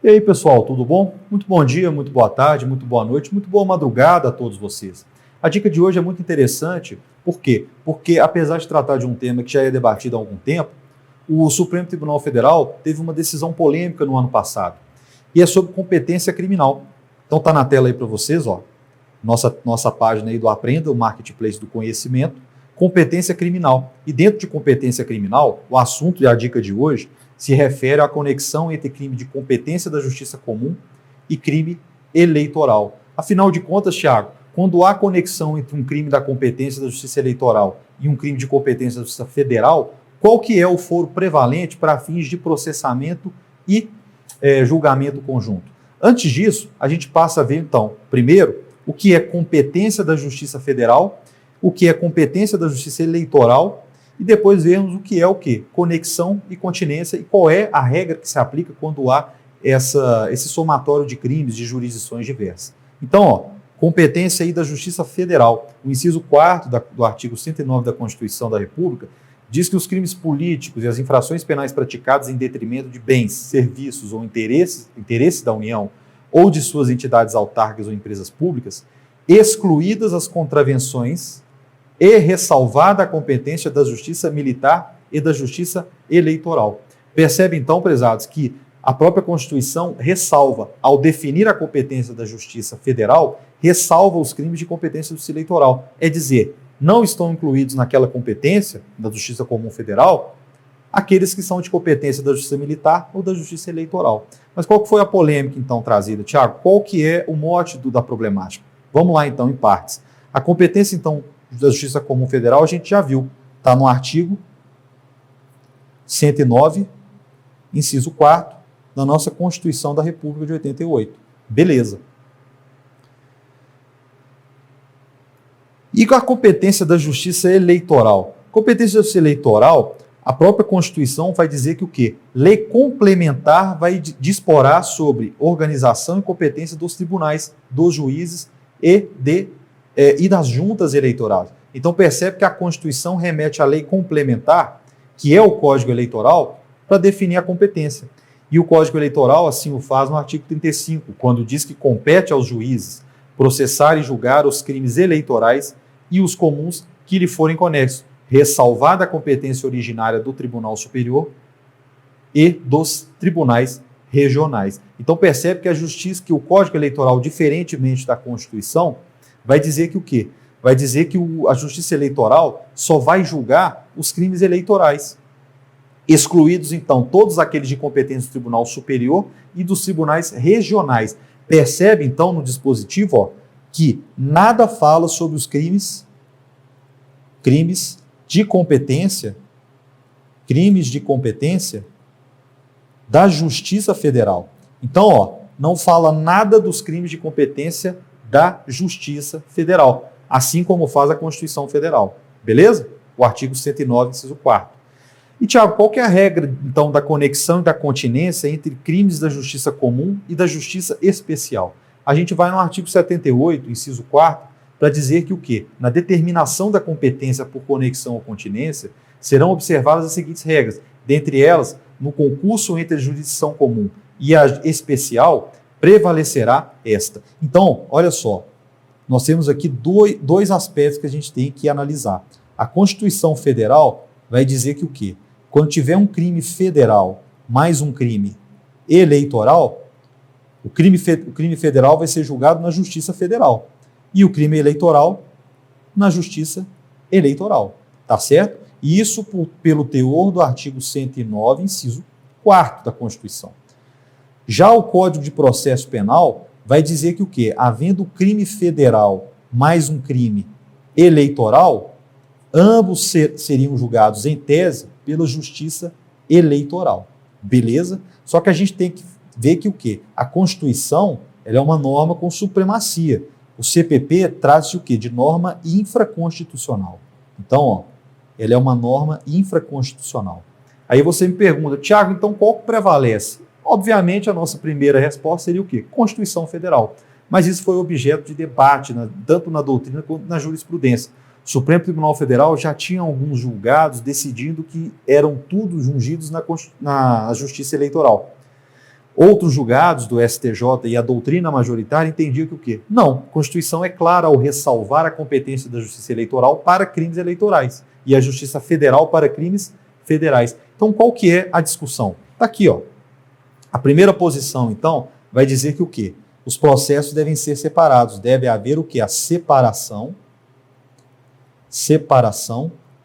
E aí, pessoal, tudo bom? Muito bom dia, muito boa tarde, muito boa noite, muito boa madrugada a todos vocês. A dica de hoje é muito interessante, por quê? Porque apesar de tratar de um tema que já é debatido há algum tempo, o Supremo Tribunal Federal teve uma decisão polêmica no ano passado, e é sobre competência criminal. Então tá na tela aí para vocês, ó, nossa página aí do Aprenda, o Marketplace do Conhecimento, competência criminal. E dentro de competência criminal, o assunto e a dica de hoje se refere à conexão entre crime de competência da justiça comum e crime eleitoral. Afinal de contas, Thiago, quando há conexão entre um crime da competência da justiça eleitoral e um crime de competência da justiça federal, qual que é o foro prevalente para fins de processamento e julgamento conjunto? Antes disso, a gente passa a ver, então, primeiro, o que é competência da justiça federal, o que é competência da justiça eleitoral, e depois vemos o que é o quê? Conexão e continência, e qual é a regra que se aplica quando há esse somatório de crimes de jurisdições diversas. Então, ó, competência aí da Justiça Federal. O inciso 4º do artigo 109 da Constituição da República diz que os crimes políticos e as infrações penais praticadas em detrimento de bens, serviços ou interesses da União ou de suas entidades autárquicas ou empresas públicas, excluídas as contravenções e ressalvada a competência da Justiça Militar e da Justiça Eleitoral. Percebe, então, prezados, que a própria Constituição ressalva, ao definir a competência da Justiça Federal, ressalva os crimes de competência da Justiça Eleitoral. É dizer, não estão incluídos naquela competência da Justiça Comum Federal aqueles que são de competência da Justiça Militar ou da Justiça Eleitoral. Mas qual que foi a polêmica, então, trazida, Tiago? Qual que é o mote da problemática? Vamos lá, então, em partes. A competência, então, da Justiça Comum Federal, a gente já viu. Está no artigo 109, inciso 4º, da nossa Constituição da República de 88. Beleza. E com a competência da Justiça Eleitoral? Competência da Justiça Eleitoral, a própria Constituição vai dizer que o quê? Lei complementar vai disporar sobre organização e competência dos tribunais, dos juízes e das juntas eleitorais. Então percebe que a Constituição remete à lei complementar, que é o Código Eleitoral, para definir a competência. E o Código Eleitoral assim o faz no artigo 35, quando diz que compete aos juízes processar e julgar os crimes eleitorais e os comuns que lhe forem conexos, ressalvada a competência originária do Tribunal Superior e dos tribunais regionais. Então percebe que a justiça, que o Código Eleitoral, diferentemente da Constituição, vai dizer que o quê? Vai dizer que a Justiça Eleitoral só vai julgar os crimes eleitorais, excluídos, então, todos aqueles de competência do Tribunal Superior e dos tribunais regionais. Percebe, então, no dispositivo, ó, que nada fala sobre os crimes de competência da Justiça Federal. Então, ó, não fala nada dos crimes de competência da Justiça Federal, assim como faz a Constituição Federal. Beleza? O artigo 109, inciso 4º. E, Tiago, qual que é a regra, então, da conexão e da continência entre crimes da Justiça Comum e da Justiça Especial? A gente vai no artigo 78, inciso 4º, para dizer que o quê? Na determinação da competência por conexão ou continência, serão observadas as seguintes regras. Dentre elas, no concurso entre a jurisdição comum e a especial, prevalecerá esta. Então, olha só, nós temos aqui dois aspectos que a gente tem que analisar. A Constituição Federal vai dizer que o quê? Quando tiver um crime federal mais um crime eleitoral, o crime federal vai ser julgado na Justiça Federal e o crime eleitoral na Justiça Eleitoral. Tá certo? E isso pelo teor do artigo 109, inciso 4º da Constituição. Já o Código de Processo Penal vai dizer que o quê? Havendo crime federal mais um crime eleitoral, ambos seriam julgados em tese pela Justiça Eleitoral. Beleza? Só que a gente tem que ver que o quê? A Constituição, ela é uma norma com supremacia. O CPP trata-se o quê? De norma infraconstitucional. Então, ó, ela é uma norma infraconstitucional. Aí você me pergunta, Tiago, então qual que prevalece? Obviamente, a nossa primeira resposta seria o quê? Constituição Federal. Mas isso foi objeto de debate, tanto na doutrina quanto na jurisprudência. O Supremo Tribunal Federal já tinha alguns julgados decidindo que eram tudo jungidos na Justiça Eleitoral. Outros julgados do STJ e a doutrina majoritária entendiam que o quê? Não, a Constituição é clara ao ressalvar a competência da Justiça Eleitoral para crimes eleitorais e a Justiça Federal para crimes federais. Então, qual que é a discussão? Está aqui, ó. A primeira posição, então, vai dizer que o quê? Os processos devem ser separados. Deve haver o quê? A separação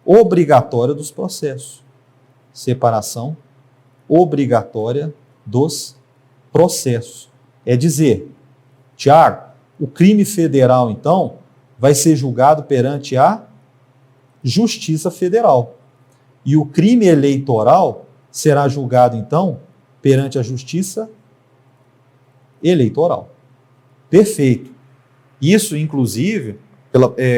obrigatória dos processos. Separação obrigatória dos processos. É dizer, Tiago, o crime federal, então, vai ser julgado perante a Justiça Federal. E o crime eleitoral será julgado, então, perante a Justiça Eleitoral. Perfeito. Isso, inclusive,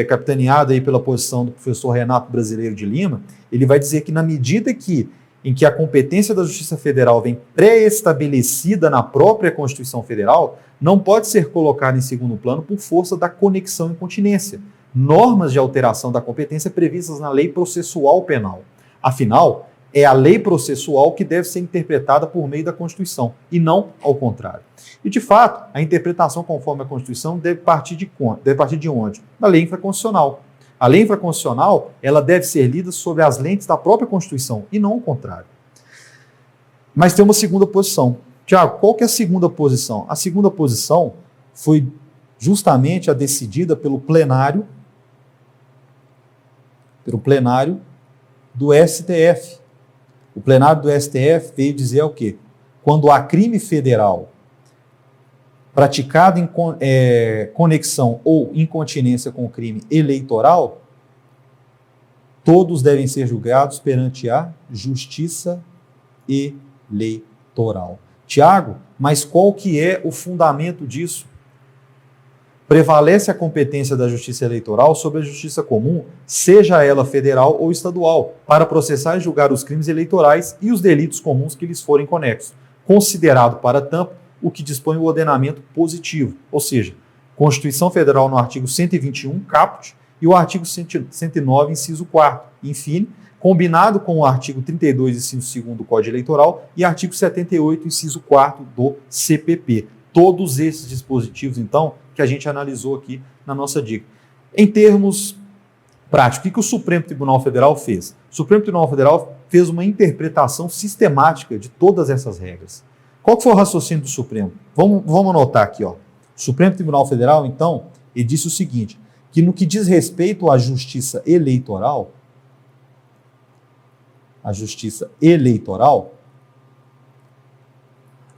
capitaneado aí pela posição do professor Renato Brasileiro de Lima, ele vai dizer que na medida em que a competência da Justiça Federal vem pré-estabelecida na própria Constituição Federal, não pode ser colocada em segundo plano por força da conexão e continência. Normas de alteração da competência previstas na Lei Processual Penal. Afinal, é a lei processual que deve ser interpretada por meio da Constituição, e não ao contrário. E, de fato, a interpretação conforme a Constituição deve partir de onde? Da lei infraconstitucional. A lei infraconstitucional, ela deve ser lida sobre as lentes da própria Constituição, e não ao contrário. Mas tem uma segunda posição. Tiago, qual que é a segunda posição? A segunda posição foi justamente a decidida pelo plenário do STF. O plenário do STF veio dizer o quê? Quando há crime federal praticado em conexão ou incontinência com o crime eleitoral, todos devem ser julgados perante a Justiça Eleitoral. Tiago, mas qual que é o fundamento disso? Prevalece a competência da Justiça Eleitoral sobre a Justiça Comum, seja ela federal ou estadual, para processar e julgar os crimes eleitorais e os delitos comuns que lhes forem conexos, considerado para tanto o que dispõe o ordenamento positivo, ou seja, Constituição Federal no artigo 121, caput, e o artigo 109, inciso 4º, enfim, combinado com o artigo 32, inciso 2º do Código Eleitoral e artigo 78, inciso 4º do CPP. Todos esses dispositivos, então, que a gente analisou aqui na nossa dica. Em termos práticos, o que o Supremo Tribunal Federal fez? O Supremo Tribunal Federal fez uma interpretação sistemática de todas essas regras. Qual que foi o raciocínio do Supremo? Vamos anotar aqui, ó. O Supremo Tribunal Federal, então, ele disse o seguinte, que no que diz respeito à justiça eleitoral,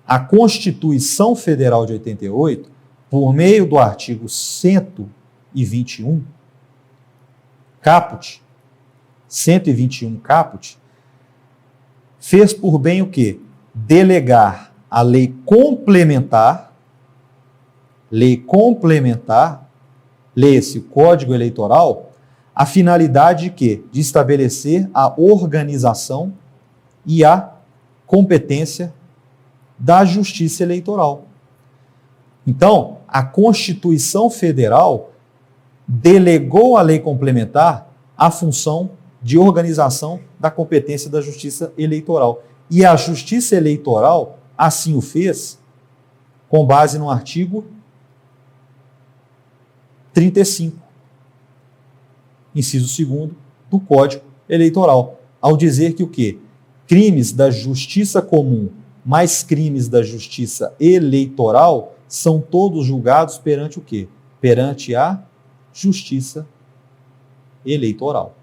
a Constituição Federal de 88, por meio do artigo 121, caput, fez por bem o quê? Delegar a lei complementar, lê-se o Código Eleitoral, a finalidade de quê? De estabelecer a organização e a competência da Justiça Eleitoral. Então, a Constituição Federal delegou à lei complementar a função de organização da competência da Justiça Eleitoral. E a Justiça Eleitoral assim o fez com base no artigo 35, inciso 2º do Código Eleitoral, ao dizer que o quê? Crimes da Justiça Comum mais crimes da Justiça Eleitoral são todos julgados perante o quê? Perante a Justiça Eleitoral.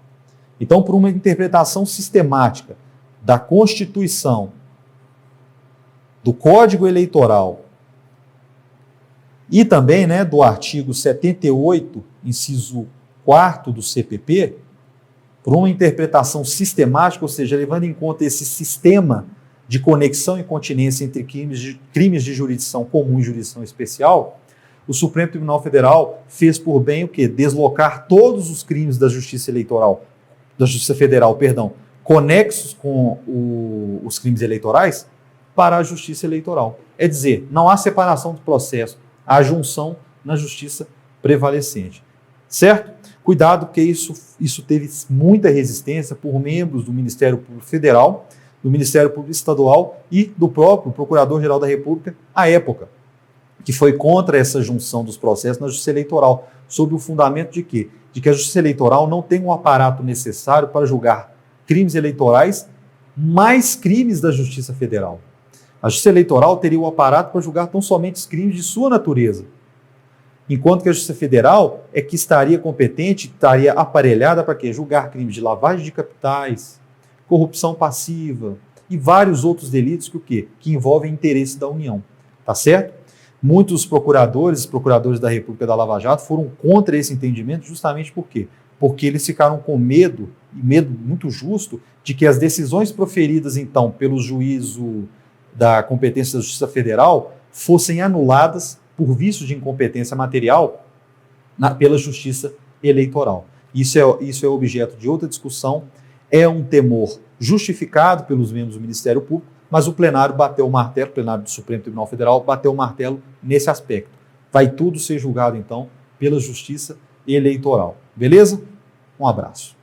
Então, por uma interpretação sistemática da Constituição, do Código Eleitoral e também, do artigo 78, inciso 4º do CPP, por uma interpretação sistemática, ou seja, levando em conta esse sistema de conexão e continência entre crimes de jurisdição comum e jurisdição especial, o Supremo Tribunal Federal fez por bem o quê? Deslocar todos os crimes da Justiça Eleitoral, da Justiça Federal, conexos com os crimes eleitorais para a Justiça Eleitoral. É dizer, não há separação do processo, há junção na justiça prevalecente. Certo? Cuidado, porque isso teve muita resistência por membros do Ministério Público Federal, do Ministério Público Estadual e do próprio Procurador-Geral da República à época, que foi contra essa junção dos processos na Justiça Eleitoral, sob o fundamento de quê? De que a Justiça Eleitoral não tem o aparato necessário para julgar crimes eleitorais, mais crimes da Justiça Federal. A Justiça Eleitoral teria o aparato para julgar tão somente os crimes de sua natureza, enquanto que a Justiça Federal é que estaria competente, estaria aparelhada para quê? Julgar crimes de lavagem de capitais, corrupção passiva e vários outros delitos que o quê? Que envolvem interesse da União, tá certo? Muitos procuradores da República da Lava Jato foram contra esse entendimento justamente por quê? Porque eles ficaram com medo, e medo muito justo, de que as decisões proferidas então pelo juízo da competência da Justiça Federal fossem anuladas por vício de incompetência material pela Justiça Eleitoral. Isso é objeto de outra discussão, é um temor justificado pelos membros do Ministério Público, mas o plenário bateu o martelo, o plenário do Supremo Tribunal Federal bateu o martelo nesse aspecto. Vai tudo ser julgado, então, pela Justiça Eleitoral. Beleza? Um abraço.